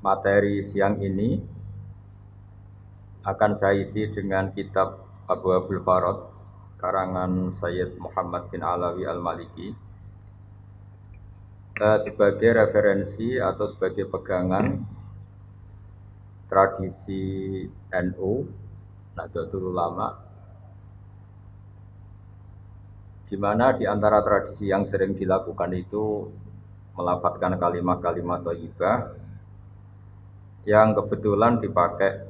materi siang ini akan saya isi dengan kitab Abu Abdul Farad karangan Sayyid Muhammad bin Alawi Al-Maliki sebagai referensi atau sebagai pegangan tradisi NU Nahdlatul Ulama, di mana di antara tradisi yang sering dilakukan itu melafadzkan kalimat-kalimat thayyibah yang kebetulan dipakai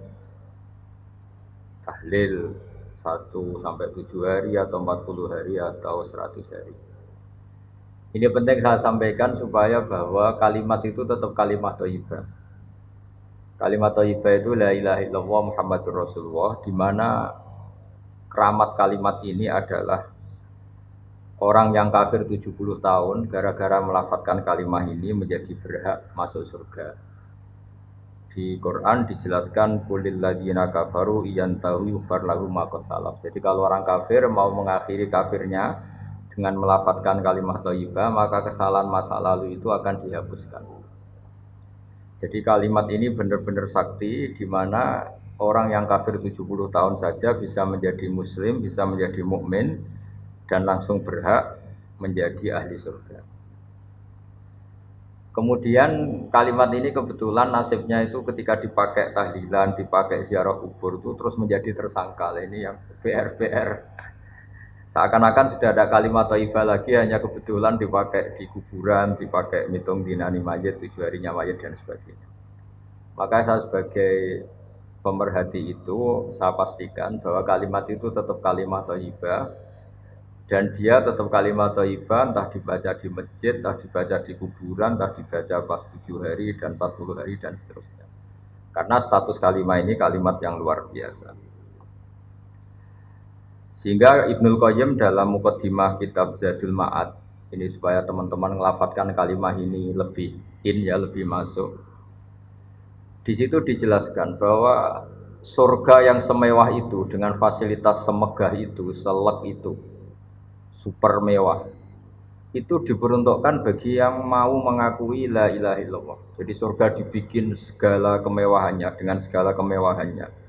tahlil 1 sampai 7 hari atau 40 hari atau 100 hari. Ini penting saya sampaikan supaya bahwa kalimat itu tetap kalimat thayyibah. Kalimat thayyibah itu la ilaha illallah Muhammadur Rasulullah, di mana keramat kalimat ini adalah orang yang kafir 70 tahun gara-gara melafadzkan kalimat ini menjadi berhak masuk surga. Di Quran dijelaskan kulil ladzina kafaru iyantahu yufar lahum ma qad salaf. Jadi kalau orang kafir mau mengakhiri kafirnya dengan melafadzkan kalimat thayyibah, maka kesalahan masa lalu itu akan dihapuskan. Jadi kalimat ini benar-benar sakti, di mana orang yang kafir 70 tahun saja bisa menjadi muslim, bisa menjadi mukmin dan langsung berhak menjadi ahli surga. Kemudian kalimat ini kebetulan nasibnya itu ketika dipakai tahlilan, dipakai ziarah kubur itu terus menjadi tersangka. Ini yang PR. Seakan-akan sudah ada kalimat thayyibah lagi, hanya kebetulan dipakai di kuburan, dipakai mitung dinani mayit, 7 harinya mayit dan sebagainya. Maka saya sebagai pemerhati itu, saya pastikan bahwa kalimat itu tetap kalimat thayyibah, dan dia tetap kalimat thayyibah, entah dibaca di masjid, entah dibaca di kuburan, entah dibaca pas 7 hari dan 40 hari dan seterusnya. Karena status kalimat ini kalimat yang luar biasa. Sehingga Ibnul Qayyim dalam Muqaddimah kitab Zadul Ma'ad, ini supaya teman-teman ngelafadzkan kalimat ini lebih lebih masuk. Di situ dijelaskan bahwa surga yang semewah itu dengan fasilitas semegah itu, selek itu, super mewah, itu diperuntukkan bagi yang mau mengakui la ilaha illallah. Jadi surga dibikin segala kemewahannya, dengan segala kemewahannya.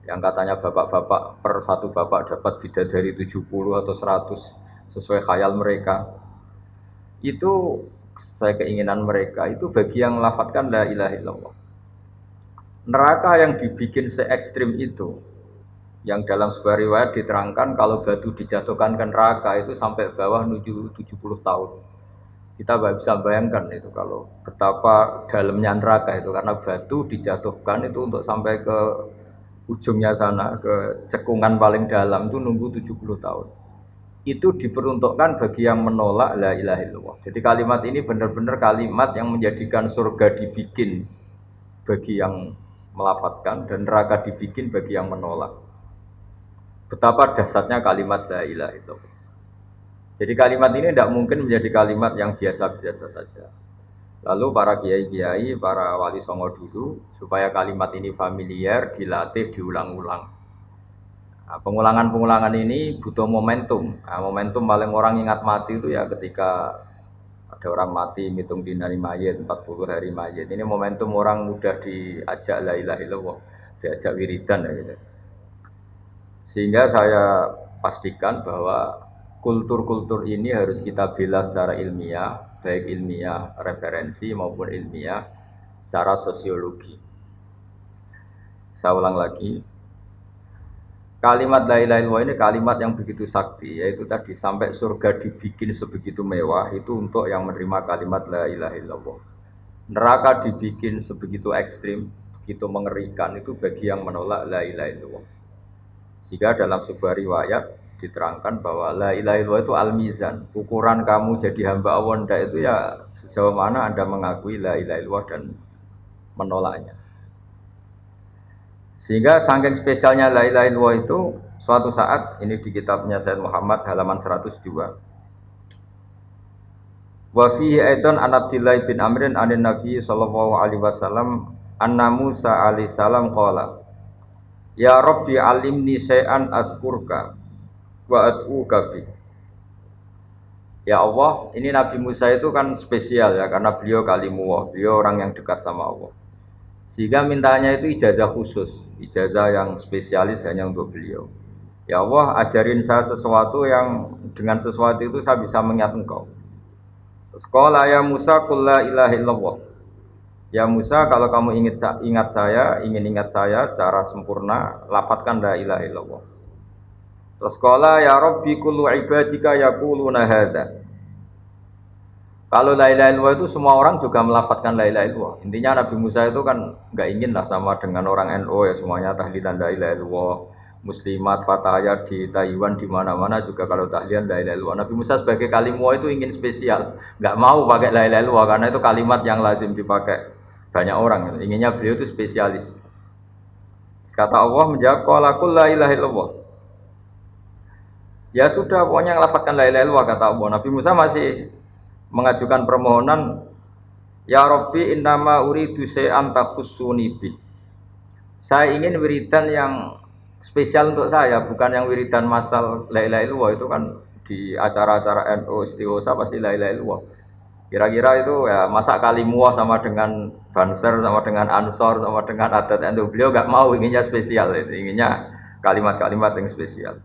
Yang katanya bapak-bapak per satu bapak dapat bidadari 70 atau 100 sesuai khayal mereka. Itu sesuai keinginan mereka, itu bagi yang melafadzkan la ilaha illallah. Neraka yang dibikin se-ekstrim itu, yang dalam sebuah riwayat diterangkan kalau batu dijatuhkan ke neraka itu sampai bawah menuju 70 tahun. Kita bisa bayangkan itu kalau betapa dalamnya neraka itu, karena batu dijatuhkan itu untuk sampai ke ujungnya sana, ke cekungan paling dalam itu nunggu 70 tahun. Itu diperuntukkan bagi yang menolak la ilaha illallah. Jadi kalimat ini benar-benar kalimat yang menjadikan surga dibikin bagi yang melafadzkan dan neraka dibikin bagi yang menolak. Betapa dahsyatnya kalimat la ilaha illallah. Jadi kalimat ini tidak mungkin menjadi kalimat yang biasa-biasa saja. Lalu para kiai-kiai, para wali songo dulu, supaya kalimat ini familiar, dilatih, diulang-ulang. Nah, pengulangan-pengulangan ini butuh momentum. Nah, momentum paling orang ingat mati itu ya ketika ada orang mati, mitung dinari mayit, 40 hari mayit. Ini momentum orang mudah diajak la ilaha illallah, diajak wiridan ya gitu. Sehingga saya pastikan bahwa kultur-kultur ini harus kita bela secara ilmiah, baik ilmiah referensi maupun ilmiah secara sosiologi. Saya ulang lagi, kalimat la ilaha illallah ini kalimat yang begitu sakti, yaitu tadi sampai surga dibikin sebegitu mewah itu untuk yang menerima kalimat la ilaha illallah. Neraka dibikin sebegitu ekstrim, begitu mengerikan itu bagi yang menolak la ilaha illallah. Jika dalam sebuah riwayat diterangkan bahwa la ilaha illallah itu al-mizan, ukuran kamu jadi hamba Allah itu ya sejauh mana Anda mengakui la ilaha illallah dan menolaknya. Sehingga saking spesialnya la ilaha illallah itu, suatu saat ini di kitabnya Sayyid Muhammad halaman 102. Wa fihi aidan an Abdillah bin Amrin anin Nabi sallallahu alaihi wasallam anna Musa alaihi salam qala ya Rabbi alimni syai'an azkurka wa ad'uka bi. Ya Allah, ini Nabi Musa itu kan spesial ya karena beliau kalimullah, beliau orang yang dekat sama Allah. Sehingga mintanya itu ijazah khusus, ijazah yang spesialis hanya untuk beliau. Ya Allah, ajarin saya sesuatu yang dengan sesuatu itu saya bisa mengingat Engkau. Sekolah ya Musa, qul la ilaha illallah. Ya Musa, kalau kamu ingin ingat saya secara sempurna, lapatkan la ilaha illallah. Terus sekolah ya Rabbi kullu ibadika yaquluna hadza. Kalau la ilaha illallah itu semua orang juga melafadzkan la ilaha illallah. Intinya Nabi Musa itu kan nggak ingin lah sama dengan orang NU ya semuanya tahlilan la ilaha illallah. Muslimat fatayat di Taiwan di mana-mana juga kalau tahlilan la ilaha illallah. Nabi Musa sebagai kalimullah itu ingin spesial, nggak mau pakai la ilaha illallah karena itu kalimat yang lazim dipakai banyak orang. Inginnya beliau itu spesialis. Kata Allah menjawab qala qul la ilaha illallah. Ya sudah pokoknya ngelafadzkan la ilaha illallah kata Allah. Nabi Musa masih mengajukan permohonan, ya Rabbi innama uridu syai'an takhussuni bi. Saya ingin wiridan yang spesial untuk saya, bukan yang wiridan masal la ilaha illallah itu kan di acara-acara NU istighosah pasti la ilaha illallah. Kira-kira itu ya masa kalimullah sama dengan Banser sama dengan Ansor sama dengan adat NU. Beliau enggak mau, inginnya spesial itu, inginnya kalimat-kalimat yang spesial.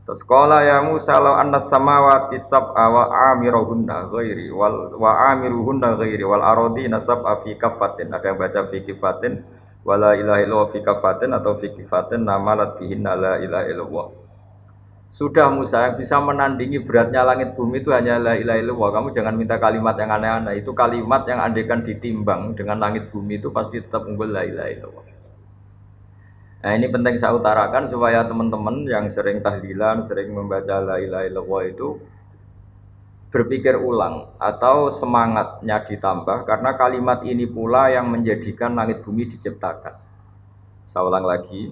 Terus qala ya Musa law annas samawati sab'a wa amiruhunna ghairi wa amiruhunna ghairi wal ardi nasab'a fi kafatin. Ada yang baca fi kafatin wala ilaha illallah fi kafatin atau fi kafatin namalat bihinna la ilaha illallah. Sudah Musa yang bisa menandingi beratnya langit bumi itu hanya la ilaha illallah. Kamu jangan minta kalimat yang aneh-aneh. Itu kalimat yang andaikan ditimbang dengan langit bumi itu pasti tetap unggul la ilaha illallah. Nah ini penting saya utarakan supaya teman-teman yang sering tahlilan, sering membaca la ilaha illallah itu berpikir ulang atau semangatnya ditambah karena kalimat ini pula yang menjadikan langit bumi diciptakan. Saya ulang lagi.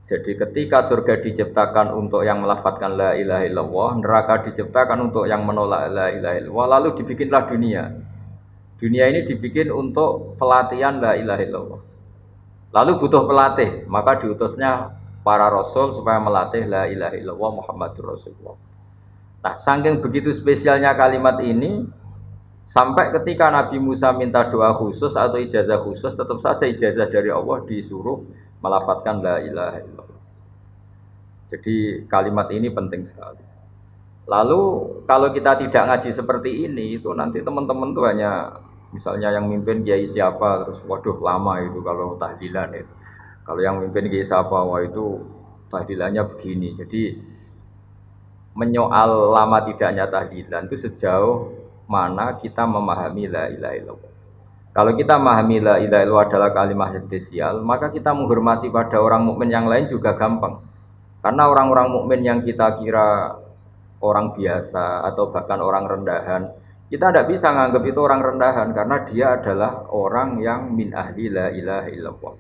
Jadi ketika surga diciptakan untuk yang melafadzkan la ilaha illallah, neraka diciptakan untuk yang menolak la ilaha illallah, lalu dibikinlah dunia. Dunia ini dibikin untuk pelatihan la ilaha illallah. Lalu butuh pelatih, maka diutusnya para rasul supaya melatih la ilaha illallah Muhammadur Rasulullah. Nah, saking begitu spesialnya kalimat ini, sampai ketika Nabi Musa minta doa khusus atau ijazah khusus, tetap saja ijazah dari Allah disuruh melafadzkan la ilaha illallah. Jadi kalimat ini penting sekali. Lalu kalau kita tidak ngaji seperti ini, itu nanti teman-teman tuh hanya misalnya yang mimpin kiai siapa, terus waduh lama itu kalau tahlilan itu. Kalau yang mimpin kiai siapa, wah itu tahlilannya begini. Jadi menyoal lama tidaknya tahlilan itu sejauh mana kita memahami la ilaha illallah. Kalau kita memahami la ilaha illallah adalah kalimat spesial, maka kita menghormati pada orang mukmin yang lain juga gampang. Karena orang-orang mukmin yang kita kira orang biasa atau bahkan orang rendahan, kita tidak bisa menganggap itu orang rendahan karena dia adalah orang yang min ahli la ilaha illallah.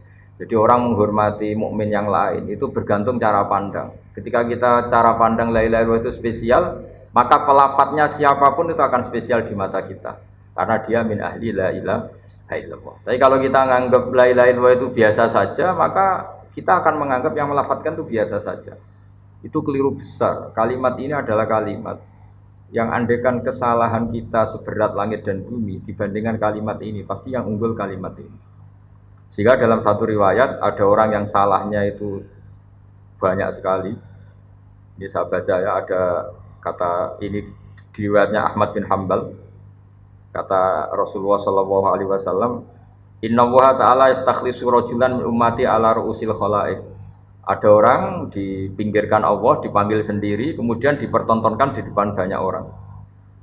Jadi orang menghormati mukmin yang lain itu bergantung cara pandang. Ketika kita cara pandang la ilaha illallah itu spesial, maka pelafadznya siapapun itu akan spesial di mata kita. Karena dia min ahli la ilaha illallah. Tapi kalau kita menganggap la ilaha illallah itu biasa saja, maka kita akan menganggap yang melafadzkan itu biasa saja. Itu keliru besar. Kalimat ini adalah kalimat yang andaikan kesalahan kita seberat langit dan bumi dibandingkan kalimat ini, pasti yang unggul kalimat ini. Sehingga dalam satu riwayat ada orang yang salahnya itu banyak sekali. Ini saya baca ya, ada kata ini di riwayatnya Ahmad bin Hambal. Kata Rasulullah sallallahu alaihi wasallam, "Inna Allaha ta'ala yastakhlisu rajulan min ummati ala ru'usil khalaiq." Ada orang dipinggirkan Allah, dipanggil sendiri, kemudian dipertontonkan di depan banyak orang.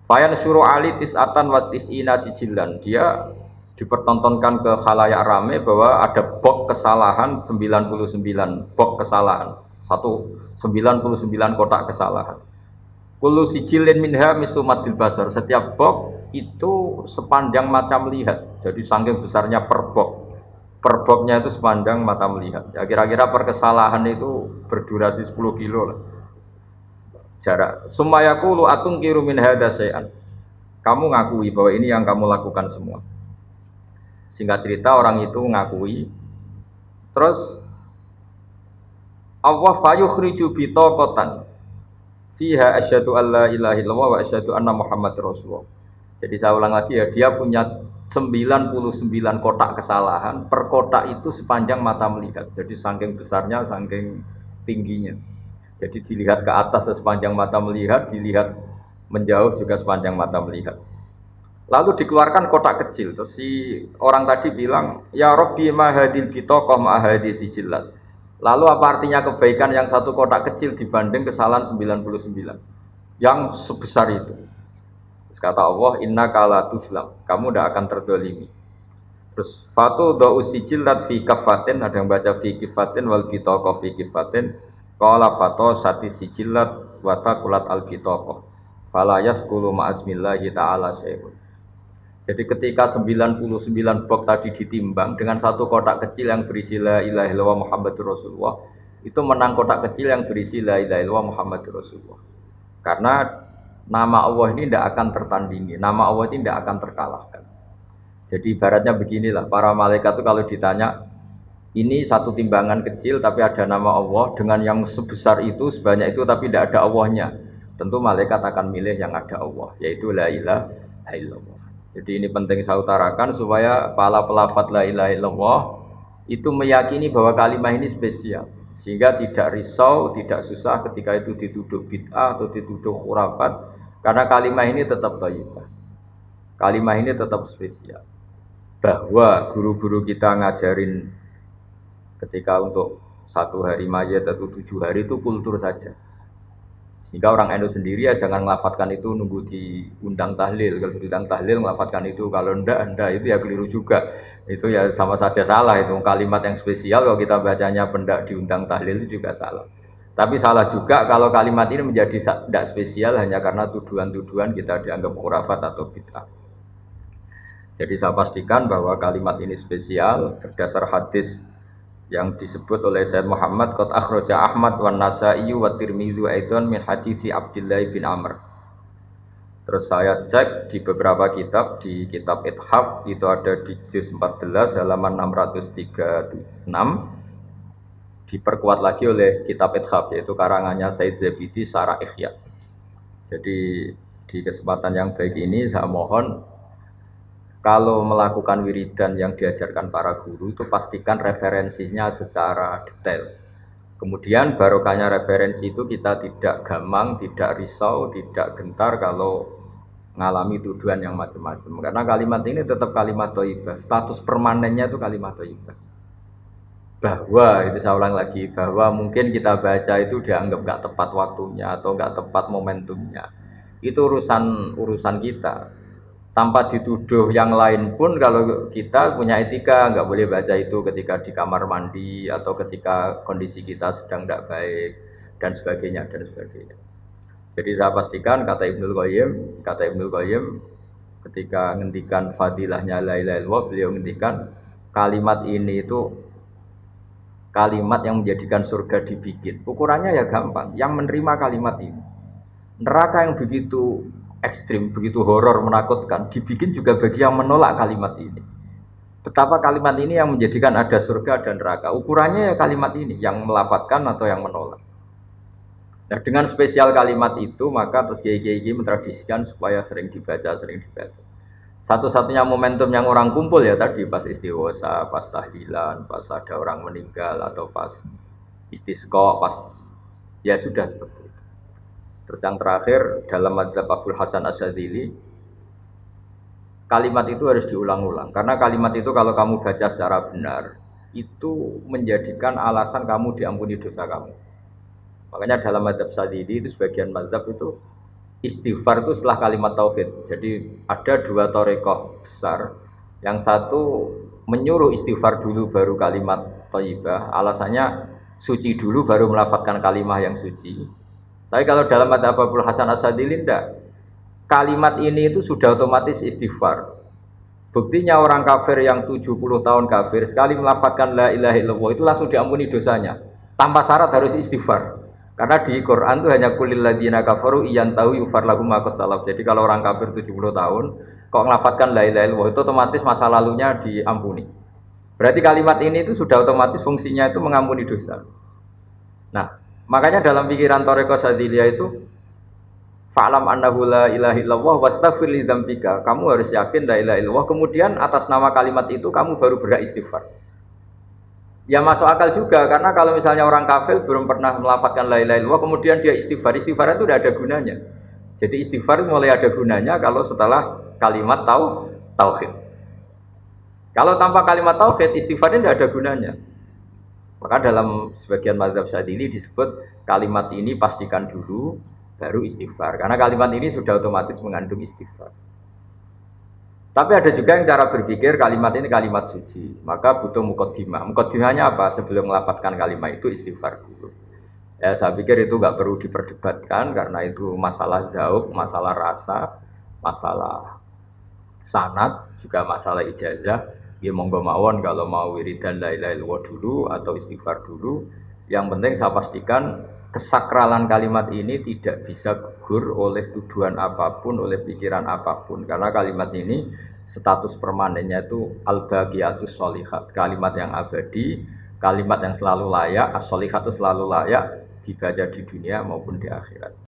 Fayan suruh ali tis'atan wa tis'ina sijilan. Dia dipertontonkan ke khalayak rame bahwa ada bok kesalahan 99 bok kesalahan. 99 kotak kesalahan. Kullu sijilin minha misumatil basar. Setiap bok itu sepanjang mata melihat. Jadi saking besarnya per bok. Perbobnya itu sepanjang mata melihat. Ya, kira-kira per kesalahan itu berdurasi 10 kilo lah. Jarak. Sumayaqulu atungkiru min hadza syai'an. Kamu ngakui bahwa ini yang kamu lakukan semua. Singkat cerita orang itu ngakui. Terus Allah fayukhriju bitaqatan fiha asyhadu alla ilaha illallah wa asyhadu anna muhammadar rasulullah. Jadi saya ulang lagi ya, dia punya 99 kotak kesalahan, per kotak itu sepanjang mata melihat. Jadi saking besarnya, saking tingginya. Jadi dilihat ke atas sepanjang mata melihat, dilihat menjauh juga sepanjang mata melihat. Lalu dikeluarkan kotak kecil. Terus si orang tadi bilang, "Ya Rabbi ma hadil bitaqah ma hadis sijillat." Lalu apa artinya kebaikan yang satu kotak kecil dibanding kesalahan 99 yang sebesar itu? Terus kata Allah, "Inna kala tuzlam." Kamu tidak akan terdolimi. Terus fatu do usijillat fi kafatin, ada yang baca fi kifatin wal bitaqah fi kifatin. Qala fato sati sijillat wa taqulat al bitaqah. Fala yasqulu ma'asmillahi ta'ala syai'un. Jadi ketika 99 box tadi ditimbang dengan satu kotak kecil yang berisi la ilaha illallah Muhammadur Rasulullah, itu menang kotak kecil yang berisi la ilaha illallah Muhammadur Rasulullah. Karena nama Allah ini tidak akan tertandingi, nama Allah ini tidak akan terkalahkan. Jadi ibaratnya beginilah, para malaikat itu kalau ditanya, ini satu timbangan kecil tapi ada nama Allah dengan yang sebesar itu, sebanyak itu tapi tidak ada Allahnya. Tentu malaikat akan milih yang ada Allah, yaitu la ilaha illallah. Jadi ini penting saya utarakan supaya para pelafaz la ilaha illallah itu meyakini bahwa kalimat ini spesial. Sehingga tidak risau, tidak susah ketika itu dituduh bid'ah atau dituduh khurafat. Karena kalimat ini tetap thayyibah. Kalimat ini tetap spesial. Bahwa guru-guru kita ngajarin ketika untuk 1 hari mayat atau 7 hari itu kultur saja. Sehingga orang NU sendiri ya jangan melafatkan itu nunggu diundang tahlil. Kalau diundang tahlil melafatkan itu, kalau ndak itu ya keliru juga. Itu ya sama saja salah, itu kalimat yang spesial kalau kita bacanya pendak diundang tahlil itu juga salah. Tapi salah juga kalau kalimat ini menjadi tidak spesial hanya karena tuduhan-tuduhan kita dianggap khurafat atau bid'ah. Jadi saya pastikan bahwa kalimat ini spesial berdasar hadis yang disebut oleh Sayyid Muhammad qad akhraja Ahmad wan Nasa'i wa Tirmidzi aidan min hadits Abdullah bin Amr. Terus saya cek di beberapa kitab, di kitab Ithaf itu ada di juz 14 halaman 636, diperkuat lagi oleh kitab Ithaf yaitu karangannya Said Zabidi Syarah Ihya. Jadi di kesempatan yang baik ini saya mohon kalau melakukan wiridan yang diajarkan para guru itu pastikan referensinya secara detail. Kemudian barokahnya referensi itu kita tidak gamang, tidak risau, tidak gentar kalau mengalami tuduhan yang macam-macam. Karena kalimat ini tetap kalimat thayyibah. Status permanennya itu kalimat thayyibah. Bahwa, itu saya ulang lagi, bahwa mungkin kita baca itu dianggap nggak tepat waktunya atau nggak tepat momentumnya. Itu urusan kita. Tanpa dituduh yang lain pun kalau kita punya etika nggak boleh baca itu ketika di kamar mandi atau ketika kondisi kita sedang tidak baik dan sebagainya dan sebagainya. Jadi saya pastikan kata Ibnul Qayyim ketika ngendikan fadilahnya la ilaha illallah, beliau ngendikan kalimat ini itu kalimat yang menjadikan surga dibikin. Ukurannya ya gampang, yang menerima kalimat ini. Neraka yang begitu ekstrim, begitu horor, menakutkan, dibikin juga bagi yang menolak kalimat ini. Betapa kalimat ini yang menjadikan ada surga dan neraka. Ukurannya ya kalimat ini, yang melapatkan atau yang menolak. Nah dengan spesial kalimat itu, maka terus kiai-kiai mentradisikan supaya sering dibaca. Satu-satunya momentum yang orang kumpul ya tadi, pas istighosa, pas tahlilan, pas ada orang meninggal, atau pas istisqa, pas ya sudah seperti itu. Terus yang terakhir dalam madzhab Abdul Hasan Asyadzili, kalimat itu harus diulang-ulang karena kalimat itu kalau kamu baca secara benar itu menjadikan alasan kamu diampuni dosa kamu. Makanya dalam madzhab Asyadzili itu sebagian madzhab itu istighfar itu setelah kalimat tauhid. Jadi ada 2 thariqah besar. Yang satu menyuruh istighfar dulu baru kalimat thayyibah. Alasannya suci dulu baru melafadzkan kalimat yang suci. Tapi kalau dalam madzhab Abdul Hasan Asyadzili tidak. Kalimat ini itu sudah otomatis istighfar. Buktinya orang kafir yang 70 tahun kafir sekali melafadzkan la ilaha illallah itu langsung diampuni dosanya. Tanpa syarat harus istighfar. Karena di Quran itu hanya kulil ladzina kafaru iyantahu yufar lahum ma qad salaf. Jadi kalau orang kafir 70 tahun kok melafadzkan la ilaha illallah itu otomatis masa lalunya diampuni. Berarti kalimat ini itu sudah otomatis fungsinya itu mengampuni dosa. Nah, makanya dalam pikiran Thariqah Syadziliyah itu Fa'lam annahu la ilaha illallah wastaghfir li dzambika. Kamu harus yakin la ilaha illallah. Kemudian atas nama kalimat itu kamu baru beristighfar. Ya masuk akal juga karena kalau misalnya orang kafir belum pernah melafadzkan la ilaha illallah kemudian dia istighfar, istighfar itu tidak ada gunanya. Jadi istighfar mulai ada gunanya kalau setelah kalimat tauhid. Kalau tanpa kalimat tauhid istighfar tidak ada gunanya. Maka dalam sebagian mazhab Syadzili disebut kalimat ini pastikan dulu baru istighfar. Karena kalimat ini sudah otomatis mengandung istighfar. Tapi ada juga yang cara berpikir kalimat ini kalimat suci. Maka butuh muqaddimah. Muqaddimahnya apa? Sebelum melafadzkan kalimat itu istighfar dulu. Ya saya pikir itu nggak perlu diperdebatkan karena itu masalah dzauq, masalah rasa, masalah sanad, juga masalah ijazah. Ya monggo mawon kalau mau wiridan la ilaha illallah dulu atau istighfar dulu. Yang penting saya pastikan kesakralan kalimat ini tidak bisa gugur oleh tuduhan apapun, oleh pikiran apapun. Karena kalimat ini status permanennya itu al-baqiyatus sholihat, kalimat yang abadi, kalimat yang selalu layak, as-sholihat itu selalu layak dibaca di dunia maupun di akhirat.